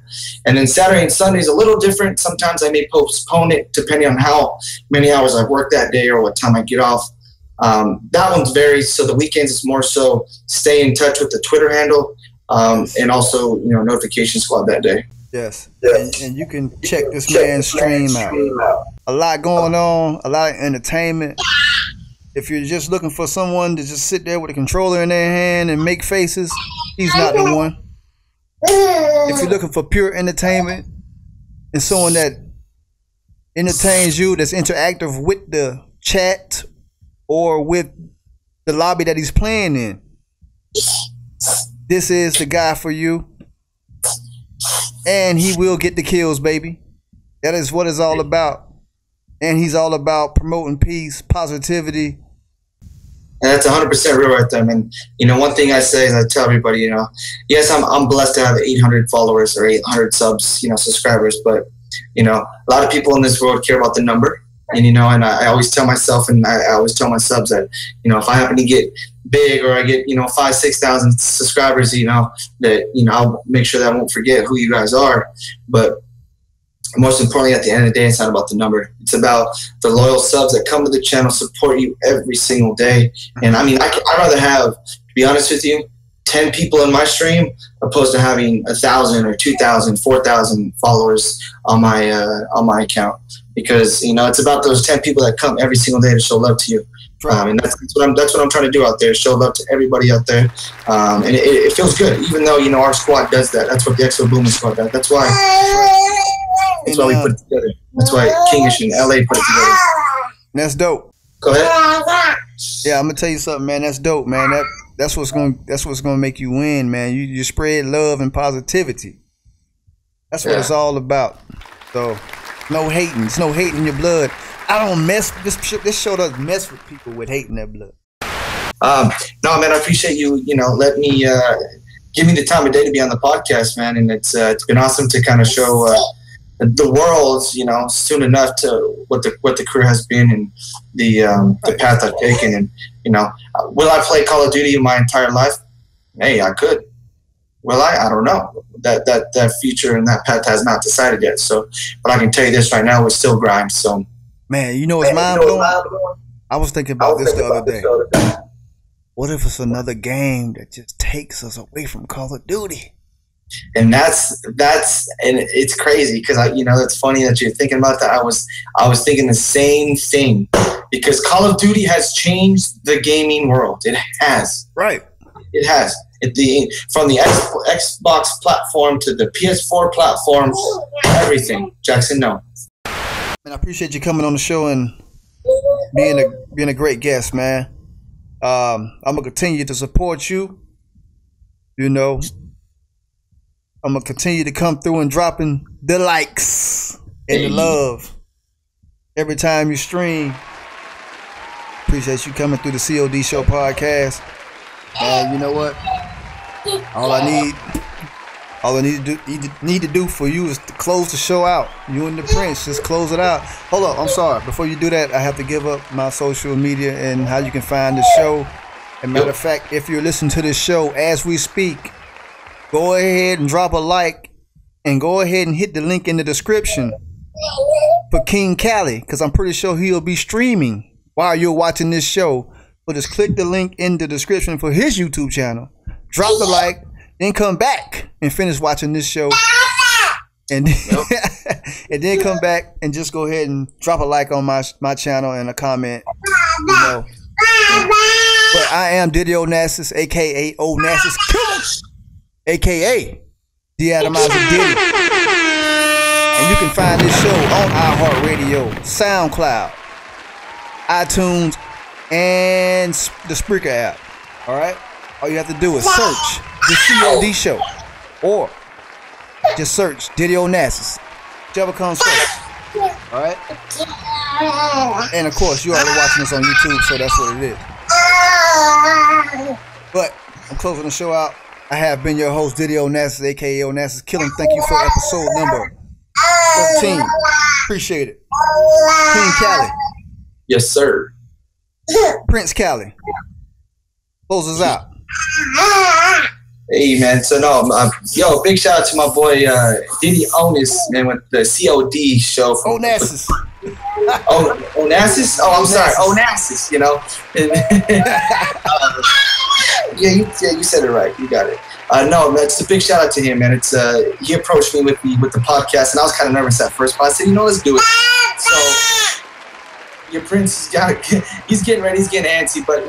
And then Saturday and Sunday is a little different. Sometimes I may postpone it depending on how many hours I've worked that day or what time I get off. That one varies. So the weekends is more so stay in touch with the Twitter handle and also, notification squad that day. Yes. And you can check this man's stream out. A lot going on, a lot of entertainment. If you're just looking for someone to just sit there with a controller in their hand and make faces, he's not the one. If you're looking for pure entertainment and someone that entertains you, that's interactive with the chat or with the lobby that he's playing in, this is the guy for you. And he will get the kills, baby. That is what it's all about. And he's all about promoting peace, positivity. And that's 100% real right there, man. One thing I say is I tell everybody, yes, I'm blessed to have 800 followers or 800 subs, subscribers. But, a lot of people in this world care about the number. And, and I always tell myself and I always tell my subs that, if I happen to get big or I get, 5,000, 6,000 subscribers, that, I'll make sure that I won't forget who you guys are. But most importantly, at the end of the day, it's not about the number. It's about the loyal subs that come to the channel, support you every single day. And I mean, I'd rather have, to be honest with you, 10 people in my stream opposed to having 1,000 or 2,000, 4,000 followers on my account. Because, it's about those 10 people that come every single day to show love to you. And that's what I'm trying to do out there, show love to everybody out there. And it feels good, even though, our squad does that. That's what the XO Booming squad does. That's why we put it together. That's why Kingish and LA put it together. That's dope. Go ahead. Yeah, I'm gonna tell you something, man. That's dope, man. That's what's gonna make you win, man. You spread love and positivity. That's what it's all about. So no hating. It's no hate in your blood. I don't mess. This show doesn't mess with people with hate in their blood. No, man. I appreciate you. Let me give me the time of day to be on the podcast, man. And it's been awesome to kind of show the world, soon enough to what the career has been and the path I've taken. And will I play Call of Duty my entire life? Hey, I could. Will I? I don't know. That future and that path has not decided yet. So, but I can tell you this right now: we still grind. So, man, it's mind blowing. I was thinking about this the other day. What if it's another game that just takes us away from Call of Duty? And that's and it's crazy because it's funny that you're thinking about that. I was thinking the same thing because Call of Duty has changed the gaming world. It has. Right. It has. From the Xbox platform to the PS4 platform, everything. Jackson, no. Man, I appreciate you coming on the show and being a great guest, man. I'm gonna continue to support you. I'm gonna continue to come through and dropping the likes and the love every time you stream. Appreciate you coming through the C.O.D. Show podcast. You know what? All I need to do for you is to close the show out. You and the Prince, just close it out. Hold up, I'm sorry. Before you do that, I have to give up my social media and how you can find the show. As a matter of fact, if you're listening to this show as we speak, go ahead and drop a like and go ahead and hit the link in the description for KingCali, because I'm pretty sure he'll be streaming while you're watching this show. So just click the link in the description for his YouTube channel, drop the like, then come back and finish watching this show and and then come back and just go ahead and drop a like on my channel and a comment. You know. But I am Diddy Onassis, aka Onassis Killer, aka the Atomizer Diddy. And you can find this show on iHeartRadio, SoundCloud, iTunes, and the Spreaker app. Alright? All you have to do is search the C.O.D show. Or just search Diddy Onassis. Whichever comes first. Alright? And of course, you're already watching this on YouTube, so that's what it is. But I'm closing the show out. I have been your host, Diddy Onassis, aka Onassis Killing. Thank you for episode number 13. Appreciate it. KingCali. Yes, sir. PrinceCali. Close us out. Hey, man. So, no, big shout out to my boy, Diddy Onassis, man, with the C.O.D show. From Onassis. Onassis? Oh, I'm sorry. Onassis, you know. Yeah, you said it right. You got it. No, it's a big shout out to him, man. It's he approached me with the podcast, and I was kind of nervous at first, but I said, let's do it. So your Prince he's getting ready, he's getting antsy, but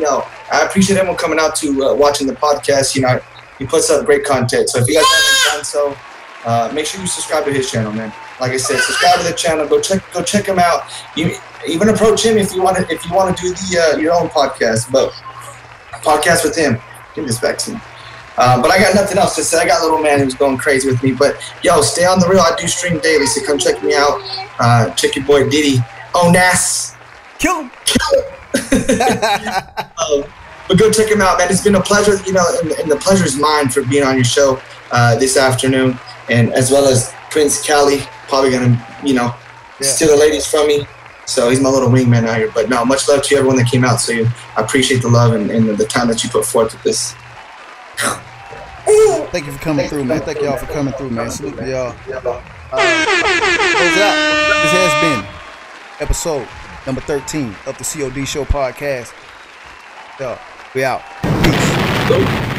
I appreciate everyone coming out to watching the podcast. He puts up great content. So if you guys haven't done so, make sure you subscribe to his channel, man. Like I said, subscribe to the channel. Go check him out. You even approach him if you want to do your own podcast, but podcast with him. Give this back to me. But I got nothing else to say. I got a little man who's going crazy with me. But stay on the real. I do stream daily, so come check me out. Check your boy Diddy Onassis. Kill him. But go check him out, man. It's been a pleasure, and the pleasure is mine for being on your show this afternoon, and as well as PrinceCali, probably gonna, steal the ladies from me. So he's my little wingman out here. But no, much love to everyone that came out. So I appreciate the love and the time that you put forth with this. Thank you for coming through, man. Thank y'all for coming through, man. Salute to y'all. Close it out. This has been episode number 13 of the C.O.D Show podcast. We out. Peace.